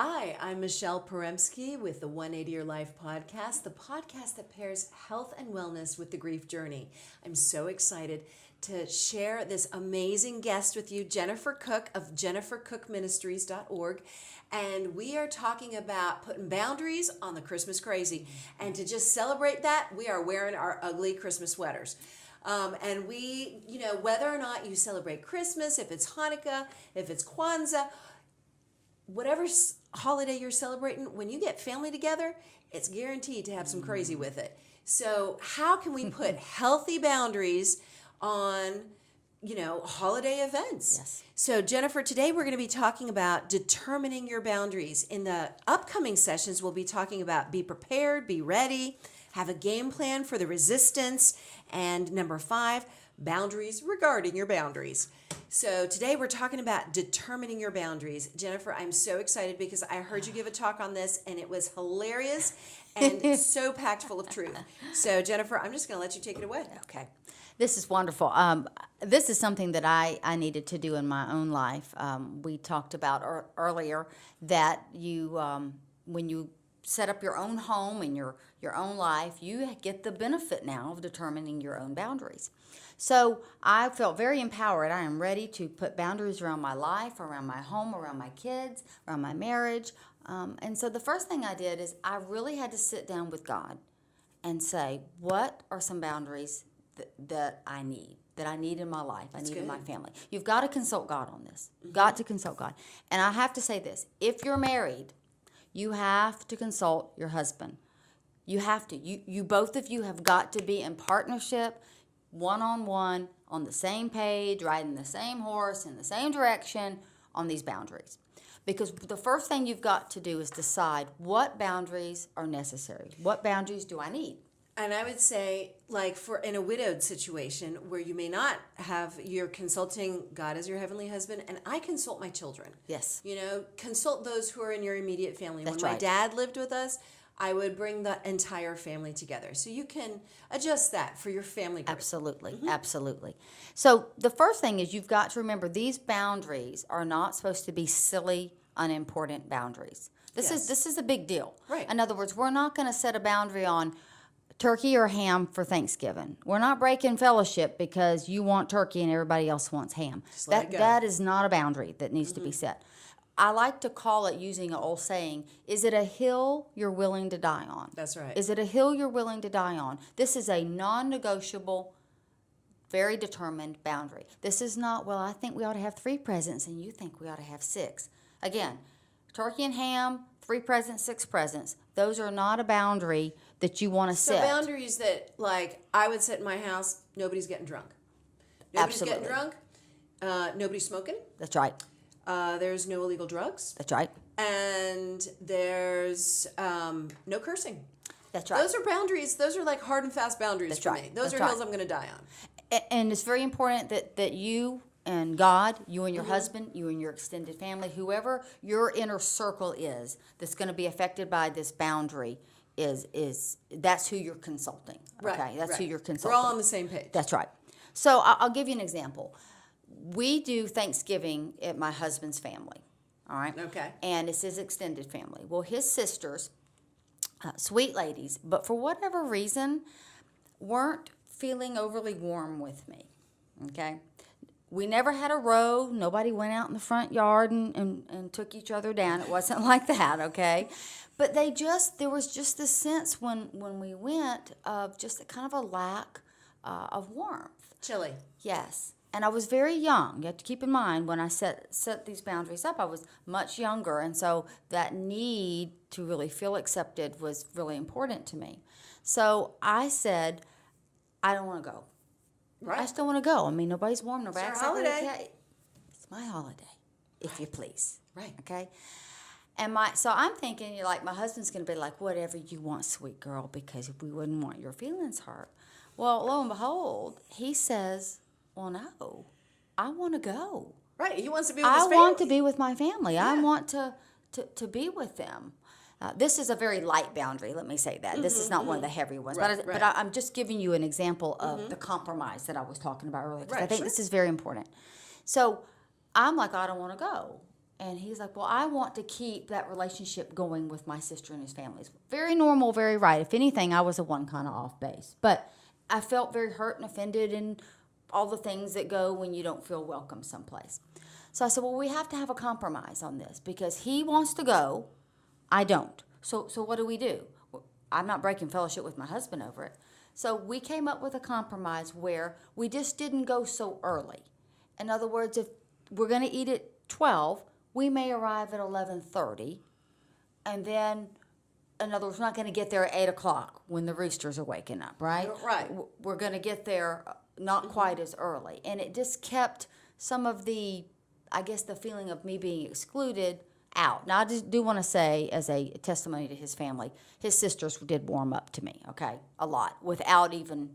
Hi, I'm Mishael Porembski with the 180 Your Life podcast, the podcast that pairs health and wellness with the grief journey. I'm so excited to share this amazing guest with you, Jennifer Cook of jennifercookministries.org. And we are talking about putting boundaries on the Christmas crazy. And to just celebrate that, we are wearing our ugly Christmas sweaters. And we, whether or not you celebrate Christmas, if it's Hanukkah, if it's Kwanzaa, whatever holiday you're celebrating, when you get family together, it's guaranteed to have some crazy with it. So how can we put healthy boundaries on, holiday events? Yes. So Jennifer, today we're going to be talking about determining your boundaries. In the upcoming sessions, we'll be talking about be prepared, be ready, have a game plan for the resistance, and number 5, boundaries regarding your boundaries. So today we're talking about determining your boundaries. Jennifer, I'm so excited because I heard you give a talk on this and it was hilarious and so packed full of truth. So Jennifer, I'm just going to let you take it away. Okay. This is wonderful. This is something that I needed to do in my own life. We talked about earlier that you, when you set up your own home and your own life, you get the benefit now of determining your own boundaries. So I felt very empowered. I am ready to put boundaries around my life, around my home, around my kids, around my marriage. And so the first thing I did is I really had to sit down with God and say, what are some boundaries that I need in my life, I need in my family. You've got to consult God on this. Mm-hmm. Got to consult God. And I have to say this, if you're married, you have to consult your husband. You have to. You both of you have got to be in partnership, one-on-one, on the same page, riding the same horse in the same direction on these boundaries. Because the first thing you've got to do is decide what boundaries are necessary. What boundaries do I need? And I would say, like in a widowed situation where you may not have, you're consulting God as your heavenly husband, and I consult my children. Yes. Consult those who are in your immediate family. That's when right. my dad lived with us, I would bring the entire family together. So you can adjust that for your family group. Absolutely. Mm-hmm. Absolutely. So the first thing is you've got to remember these boundaries are not supposed to be silly, unimportant boundaries. This is a big deal. Right. In other words, we're not going to set a boundary on turkey or ham for Thanksgiving. We're not breaking fellowship because you want turkey and everybody else wants ham. That is not a boundary that needs to be set. I like to call it, using an old saying, is it a hill you're willing to die on? That's right. Is it a hill you're willing to die on? This is a non-negotiable, very determined boundary. This is not, well, I think we ought to have 3 presents and you think we ought to have 6. Again, turkey and ham, 3 presents, 6 presents. Those are not a boundary that you want to set. So boundaries that, I would set in my house, nobody's getting drunk. Nobody's Absolutely. getting drunk. Nobody's smoking. That's right. There's no illegal drugs. That's right. And there's no cursing. That's right. Those are boundaries. Those are like hard and fast boundaries for me. Those are hills I'm going to die on. And it's very important that you and God, you and your husband, you and your extended family, whoever your inner circle is that's going to be affected by this boundary is that's who you're consulting. Okay, right, that's who you're We're consulting. all on the same page. That's right. So I'll give you an example. We do Thanksgiving at my husband's family. All right. Okay. And it's his extended family. Well, his sisters, sweet ladies, but for whatever reason, weren't feeling overly warm with me. Okay. We never had a row. Nobody went out in the front yard and took each other down. It wasn't like that, okay? But there was just this sense when we went of just kind of a lack of warmth. Chilly. Yes. And I was very young. You have to keep in mind, when I set these boundaries up, I was much younger. And so that need to really feel accepted was really important to me. So I said, I don't want to go. Right. I still want to go. I mean, nobody's warm. It's Nobody's our holiday. okay. It's my holiday, if you please. Right. Okay. And so I'm thinking, my husband's going to be like, whatever you want, sweet girl, because we wouldn't want your feelings hurt. Well, lo and behold, he says, well, no, I want to go. Right. He wants to be with his family. I want to be with my family. Yeah. I want to be with them. This is a very light boundary, let me say that. This is not one of the heavy ones. Right, but I'm just giving you an example of the compromise that I was talking about earlier, because I think this is very important. So I'm like, I don't want to go. And he's like, well, I want to keep that relationship going with my sister and his family. Very normal, very right. If anything, I was the one kind of off base. But I felt very hurt and offended and all the things that go when you don't feel welcome someplace. So I said, well, we have to have a compromise on this because he wants to go, I don't. So what do we do? I'm not breaking fellowship with my husband over it. So we came up with a compromise where we just didn't go so early. In other words, if we're going to eat at 12, we may arrive at 11:30, and then, in other words, we're not going to get there at 8 o'clock when the roosters are waking up, right? Right. We're going to get there not quite as early. And it just kept some of the, I guess, the feeling of me being excluded out. Now, I just do want to say, as a testimony to his family, his sisters did warm up to me, okay, a lot, without even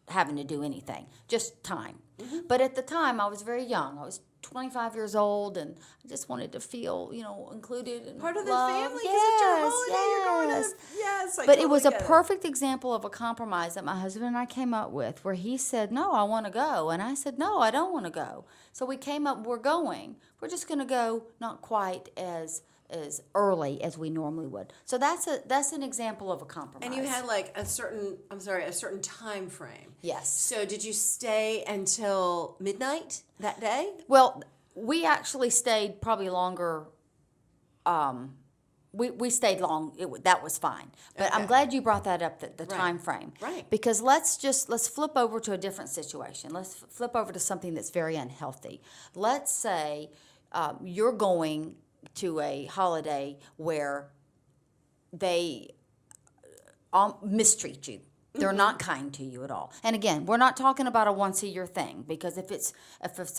having to do anything, just time. But at the time, I was very young. I was 25 years old, and I just wanted to feel, included and part of the loved. family, because it's your holiday, you're going to, yes, I But it totally was a get it. perfect example of a compromise that my husband and I came up with, where he said, no, I want to go, and I said, no, I don't want to go. So we came up, we're going. We're just going to go not quite as early as we normally would. So that's an example of a compromise. And you had like a certain time frame. Yes. So did you stay until midnight that day? Well, we actually stayed probably longer. We stayed long. That was fine. But I'm glad you brought that up, the time frame. Right. Because let's flip over to a different situation. Let's flip over to something that's very unhealthy. Let's say you're going to a holiday where they mistreat you. They're not kind to you at all. And again, we're not talking about a once-a-year thing, because if it's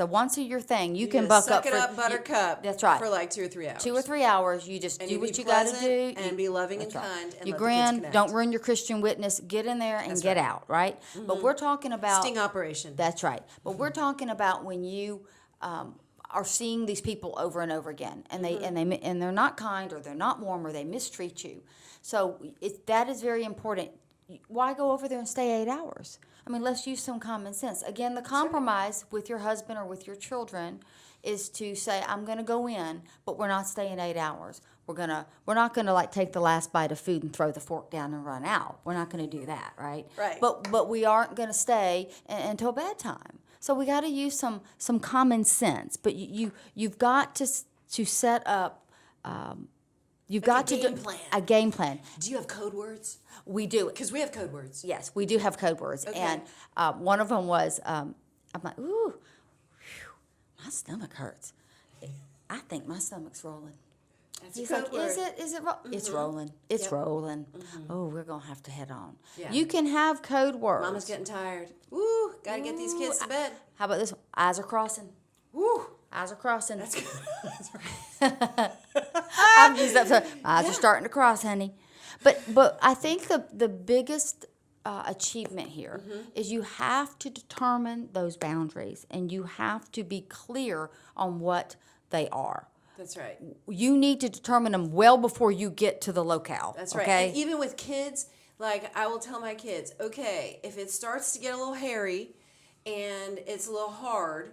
a once-a-year thing, you can buck up. Suck it up, buttercup. That's right. For like 2 or 3 hours. 2 or 3 hours, you just do what you got to do. And be loving and kind. And You let the kids grin, connect. don't ruin your Christian witness, get in there and get out, right? But we're talking about... Sting operation. That's right. But we're talking about when you are seeing these people over and over again, and they're not kind, or they're not warm, or they mistreat you. So that is very important. Why go over there and stay 8 hours? I mean, let's use some common sense. Again, the compromise with your husband or with your children is to say, I'm going to go in, but we're not staying 8 hours. We're not gonna like take the last bite of food and throw the fork down and run out. We're not going to do that, right? Right. But we aren't going to stay until bedtime. So we got to use some common sense. But you've got to set up. You've got to do a game plan. Do you have code words? We do. Because we have code words. Yes, we do have code words. Okay. And one of them was, I'm like, ooh, whew, my stomach hurts. I think my stomach's rolling. That's He's a like, code word. is it It's rolling. It's rolling. Oh, we're going to have to head on. Yeah. You can have code words. Mama's getting tired. Woo, got to get these kids to bed. How about this one? Eyes are crossing. Woo. Eyes are crossing. That's good. That's right. I've used that. So my eyes are starting to cross, honey. But I think the biggest achievement here is you have to determine those boundaries, and you have to be clear on what they are. That's right. You need to determine them well before you get to the locale. That's right. Okay? And even with kids, like I will tell my kids, okay, if it starts to get a little hairy and it's a little hard,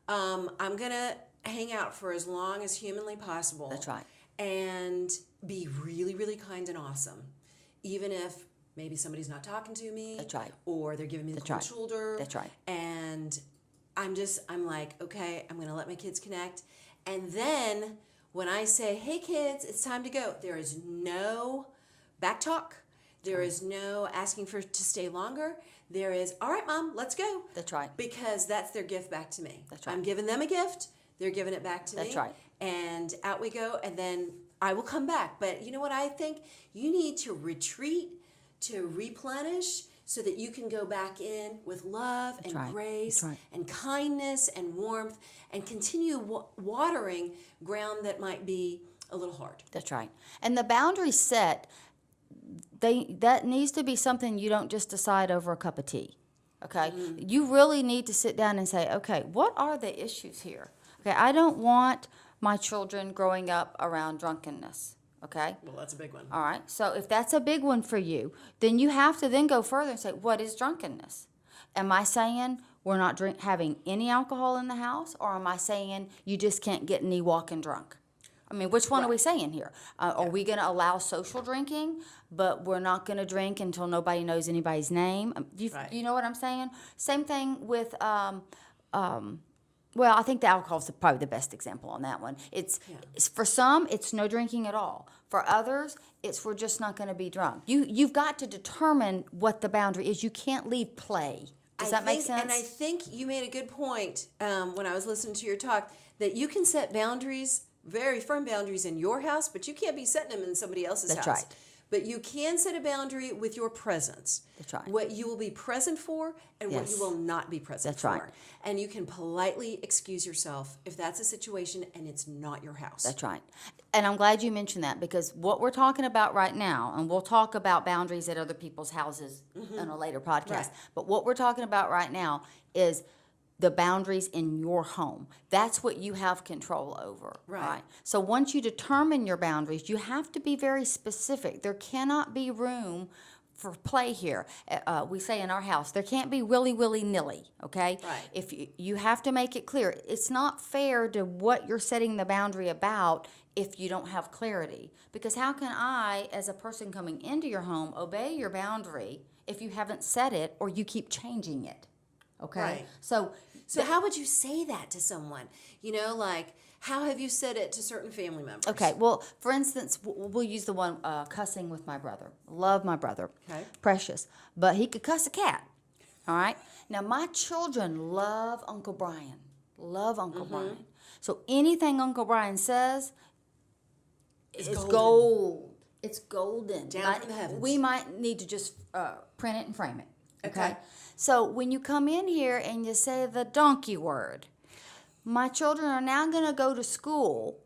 I'm going to hang out for as long as humanly possible. That's right. And be really, really kind and awesome. Even if maybe somebody's not talking to me. That's right. Or they're giving me the cold shoulder. That's right. And I'm like, okay, I'm going to let my kids connect. And then when I say, hey kids, it's time to go, there is no back talk. There is no asking to stay longer. There is, all right, Mom, let's go. That's right. Because that's their gift back to me. That's right. I'm giving them a gift. They're giving it back to me. That's right. And out we go, and then I will come back. But you know what I think? You need to retreat, to replenish, so that you can go back in with love and grace and kindness and warmth, and continue watering ground that might be a little hard. That's right. And the boundary set, that needs to be something you don't just decide over a cup of tea. Okay? Mm-hmm. You really need to sit down and say, okay, what are the issues here? Okay, I don't want my children growing up around drunkenness. Okay? Well, that's a big one. All right. So if that's a big one for you, then you have to then go further and say, what is drunkenness? Am I saying we're not having any alcohol in the house, or am I saying you just can't get any walking drunk? I mean, which one are we saying here? Are we going to allow social drinking, but we're not going to drink until nobody knows anybody's name? You know what I'm saying? Same thing with, well, I think the alcohol is probably the best example on that one. It's for some, it's no drinking at all. For others, it's we're just not going to be drunk. You've got to determine what the boundary is. You can't leave play. Does that make sense? And I think you made a good point when I was listening to your talk, that you can set boundaries, very firm boundaries in your house, but you can't be setting them in somebody else's house. That's right. But you can set a boundary with your presence. That's right. What you will be present for and what you will not be present for. That's right. And you can politely excuse yourself if that's a situation and it's not your house. That's right. And I'm glad you mentioned that, because what we're talking about right now, and we'll talk about boundaries at other people's houses in a later podcast, Right. but what we're talking about right now is the boundaries in your home. That's what you have control over. Right. So once you determine your boundaries, you have to be very specific. There cannot be room for play here. We say in our house, there can't be willy-nilly, okay? Right. If you have to make it clear. It's not fair to what you're setting the boundary about if you don't have clarity. Because how can I, as a person coming into your home, obey your boundary if you haven't set it or you keep changing it? Okay? Right. So how would you say that to someone? You know, like, how have you said it to certain family members? Okay, well, for instance, we'll use the one cussing with my brother. Love my brother. Okay. Precious. But he could cuss a cat. All right? Now, my children love Uncle Brian. Love Uncle Brian. So anything Uncle Brian says is gold. It's golden. Down from the heavens. We might need to just print it and frame it. Okay. So when you come in here and you say the donkey word, my children are now going to go to school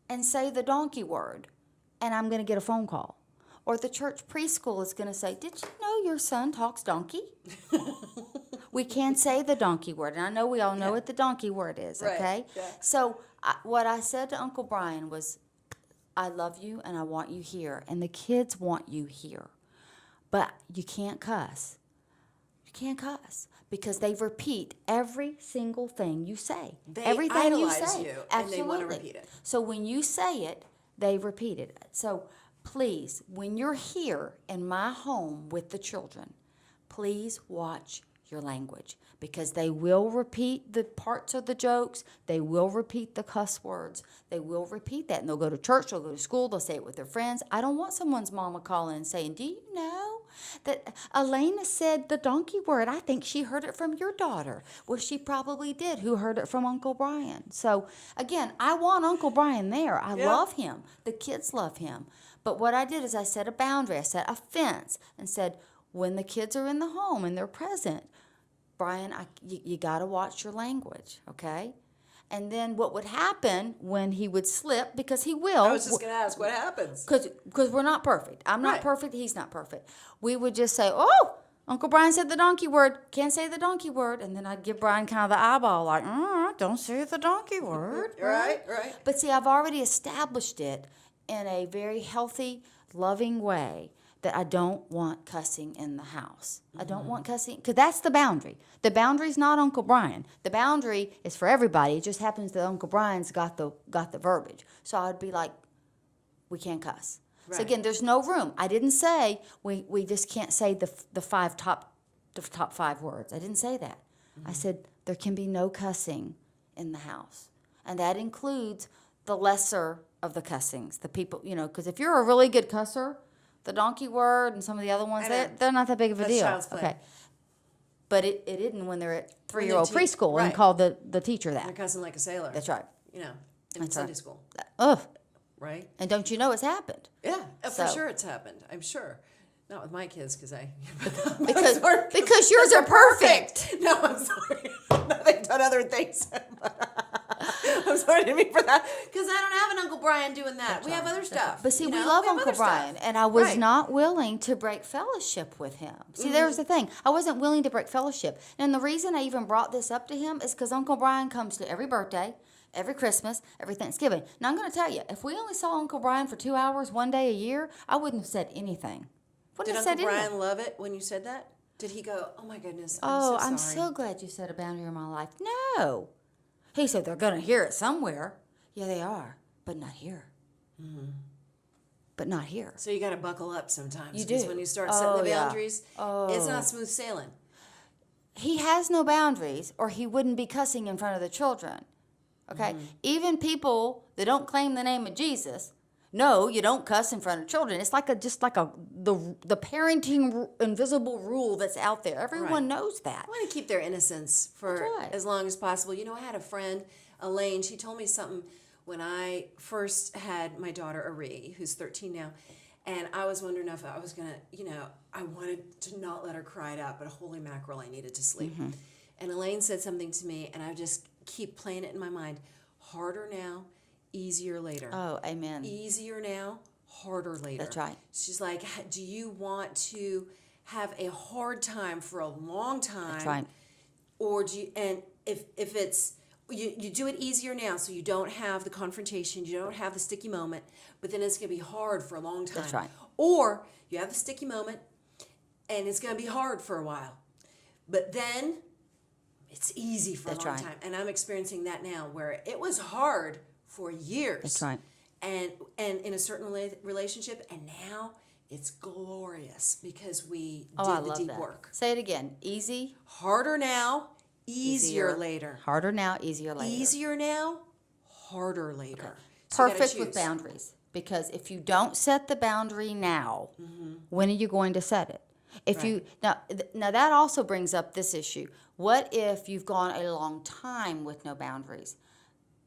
and say the donkey word, and I'm going to get a phone call. Or the church preschool is going to say, did you know your son talks donkey? We can't say the donkey word, and I know we all know what the donkey word is, Right. okay? Yeah. So what I said to Uncle Brian was, I love you and I want you here, and the kids want you here. But you can't cuss. You can't cuss because they repeat every single thing you say. They Everything you idolize say. you, Absolutely. and they want to repeat it. So when you say it, they repeat it. So please, when you're here in my home with the children, please watch your language, because they will repeat the parts of the jokes. They will repeat the cuss words. They will repeat that, and they'll go to church, they'll go to school, they'll say it with their friends. I don't want someone's mama calling and saying, do you know that Elena said the donkey word? I think she heard it from your daughter. Well, she probably did, who heard it from Uncle Brian. So again, I want Uncle Brian there. I love him. The kids love him. But what I did is I set a boundary. I set a fence and said, when the kids are in the home and they're present, Brian, you got to watch your language, okay? And then what would happen when he would slip, because he will. I was just going to ask, what happens? Because we're not perfect. I'm not Right. perfect. He's not perfect. We would just say, oh, Uncle Brian said the donkey word. Can't say the donkey word. And then I'd give Brian kind of the eyeball like, don't say the donkey word. Right. But see, I've already established it in a very healthy, loving way that I don't want cussing in the house. I don't want cussing, because that's the boundary. The boundary's not Uncle Brian. The boundary is for everybody. It just happens that Uncle Brian's got the verbiage. So I'd be like, we can't cuss. Right. So again, there's no room. I didn't say we just can't say the top 5 words. I didn't say that. I said there can be no cussing in the house, and that includes the lesser of the cussings. The people, because if you're a really good cusser, the donkey word and some of the other ones, they're not that big of a That's deal. child's play. Okay. But it isn't when they're at 3-year-old preschool right. and call the teacher They're that. cussing like a sailor. That's right. In That's Sunday right. school. Ugh. Right? And don't you know it's happened? Yeah, for So- sure it's happened. I'm sure. Not with my kids, because Because yours are perfect. No, I'm sorry. No, they've done other things. I'm sorry, I didn't mean for that. Because I don't have an Uncle Brian doing that. We have other stuff. But see, we know? love have Uncle other Brian, stuff. and I was Right. not willing to break fellowship with him. See, there's the thing. I wasn't willing to break fellowship. And the reason I even brought this up to him is because Uncle Brian comes to every birthday, every Christmas, every Thanksgiving. Now, I'm going to tell you, if we only saw Uncle Brian for 2 hours, one day a year, I wouldn't have said anything. Did Uncle Brian love it when you said that? Did he go, oh my goodness, Oh, I'm I'm so sorry? so glad you set a boundary in my life. No. He said, they're going to hear it somewhere. Yeah, they are, but not here. But not here. So you got to buckle up sometimes. You Because do. when you start setting the yeah. boundaries, it's Oh. not smooth sailing. He has no boundaries, or he wouldn't be cussing in front of the children. Okay? Even people that don't claim the name of Jesus, no, you don't cuss in front of children. It's like the parenting invisible rule that's out there. Everyone knows that. I want to keep their innocence for That's right. as long as possible. You know, I had a friend, Elaine, she told me something when I first had my daughter, Ari, who's 13 now. And I was wondering if I was going to, I wanted to not let her cry it out, but holy mackerel, I needed to sleep. And Elaine said something to me, and I just keep playing it in my mind. Harder now, easier later. Oh, amen. Easier now, harder later. That's right. She's like, do you want to have a hard time for a long time? That's right. Or do you, and if it's, you do it easier now so you don't have the confrontation, you don't have the sticky moment, but then it's going to be hard for a long time. That's right. Or you have the sticky moment and it's going to be hard for a while. But then it's easy for That's a long right. time. And I'm experiencing that now where it was hard for years. That's right. And in a certain relationship, and now it's glorious because we Oh, did I the love deep that. work. Say it again. Easy. Harder now, easier later. Harder now, easier later. Easier now, harder later. So you gotta Perfect with choose. boundaries. Because if you don't set the boundary now, when are you going to set it? If you now that also brings up this issue. What if you've gone a long time with no boundaries?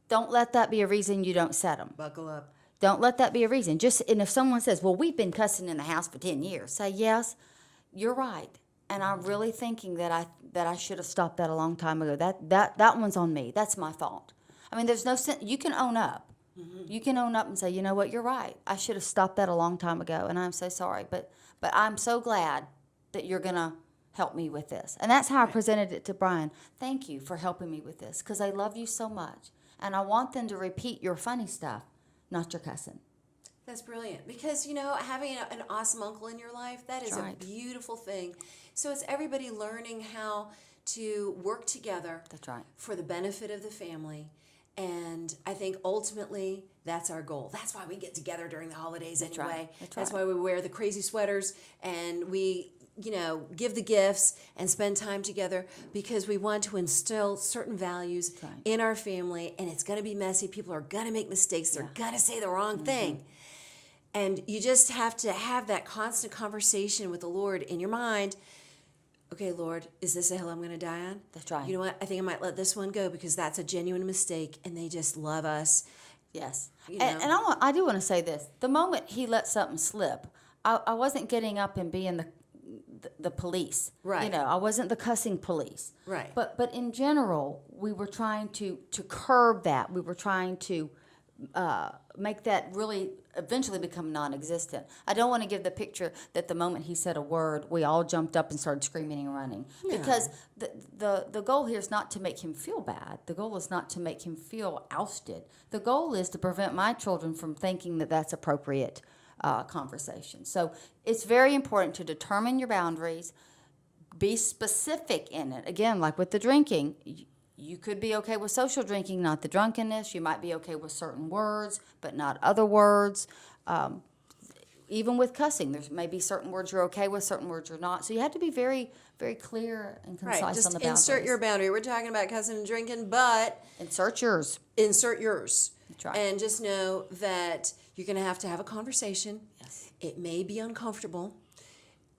Don't let that be a reason you don't set them. Buckle up. Don't let that be a reason. And if someone says, "Well, we've been cussing in the house for 10 years," say, "Yes, you're right." And I'm really thinking that I should have stopped that a long time ago. That one's on me. That's my fault. I mean, there's no sense. You can own up. You can own up and say, "You know what? You're right. I should have stopped that a long time ago, and I'm so sorry. But I'm so glad that you're gonna help me with this." And that's how I presented it to Brian. Thank you for helping me with this because I love you so much, and I want them to repeat your funny stuff, not your cussing. That's brilliant because, having an awesome uncle in your life, that is That's right. a beautiful thing. So it's everybody learning how to work together That's right. for the benefit of the family. And I think ultimately that's our goal. That's why we get together during the holidays anyway. right. That's right. why we wear the crazy sweaters and we, give the gifts and spend time together because we want to instill certain values right. in our family. And it's going to be messy. People are going to make mistakes. They're going to say the wrong thing. And you just have to have that constant conversation with the Lord in your mind. Okay, Lord, is this a hill I'm going to die on? That's right. You know what? I think I might let this one go because that's a genuine mistake and they just love us. Yes. You And know. I do want to say this. The moment he let something slip, I wasn't getting up and being the police. Right. I wasn't the cussing police. Right. But in general, we were trying to curb that. We were trying to make that really eventually become non-existent. I don't want to give the picture that the moment he said a word, we all jumped up and started screaming and running. No. Because the goal here is not to make him feel bad. The goal is not to make him feel ousted. The goal is to prevent my children from thinking that that's appropriate conversation. So it's very important to determine your boundaries, be specific in it. Again, like with the drinking, you could be okay with social drinking, not the drunkenness. You might be okay with certain words, but not other words. Even with cussing, there's maybe certain words you're okay with, certain words you're not. So you have to be very, very clear and concise Right. Just on the boundaries. insert your boundary. We're talking about cussing and drinking, but Insert yours. insert yours. That's right. And just know that you're going to have a conversation. Yes. It may be uncomfortable.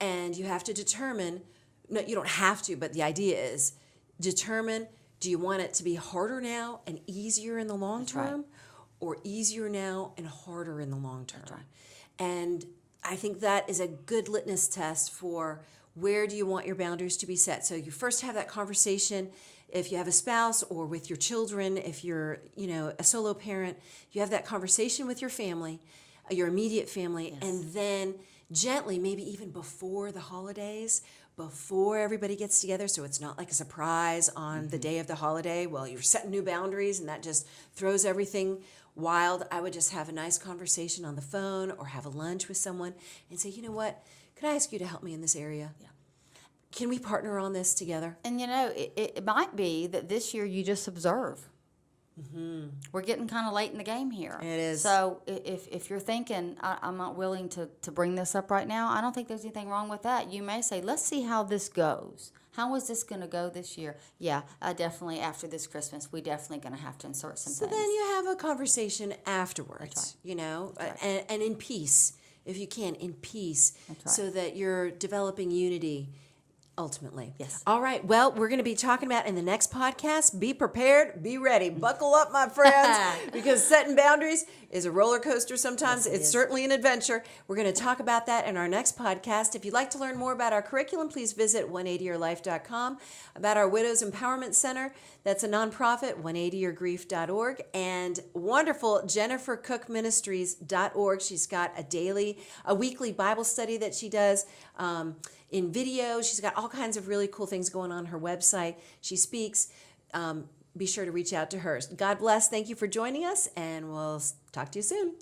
And you have to determine, no, you don't have to, but the idea is determine, do you want it to be harder now and easier in the long That's right. term or easier now and harder in the long term? That's right. And I think that is a good litmus test for where do you want your boundaries to be set. So you first have that conversation if you have a spouse or with your children, if you're, a solo parent, you have that conversation with your family, your immediate family, Yes. and then gently, maybe even before the holidays, before everybody gets together, so it's not like a surprise on the day of the holiday. Well, you're setting new boundaries and that just throws everything wild. I would just have a nice conversation on the phone or have a lunch with someone and say, you know what, could I ask you to help me in this area? Yeah. Can we partner on this together? And it might be that this year you just observe. We're getting kind of late in the game here. It is. So if you're thinking, I'm not willing to bring this up right now, I don't think there's anything wrong with that. You may say, let's see how this goes. How is this going to go this year? Yeah, definitely after this Christmas, we definitely going to have to insert some So things. then you have a conversation afterwards, That's and in peace, if you can, in peace, That's right. so that you're developing unity ultimately. Yes. All right. Well, we're going to be talking about in the next podcast. Be prepared. Be ready. Buckle up, my friends, because setting boundaries is a roller coaster sometimes. Yes, it it's is. certainly an adventure. We're going to talk about that in our next podcast. If you'd like to learn more about our curriculum, please visit 180yourlife.com. About our Widows Empowerment Center, that's a nonprofit, 180yourgrief.org, and wonderful JenniferCookMinistries.org. She's got a weekly Bible study that she does. In video. She's got all kinds of really cool things going on her website. She speaks. Be sure to reach out to her. God bless. Thank you for joining us, and we'll talk to you soon.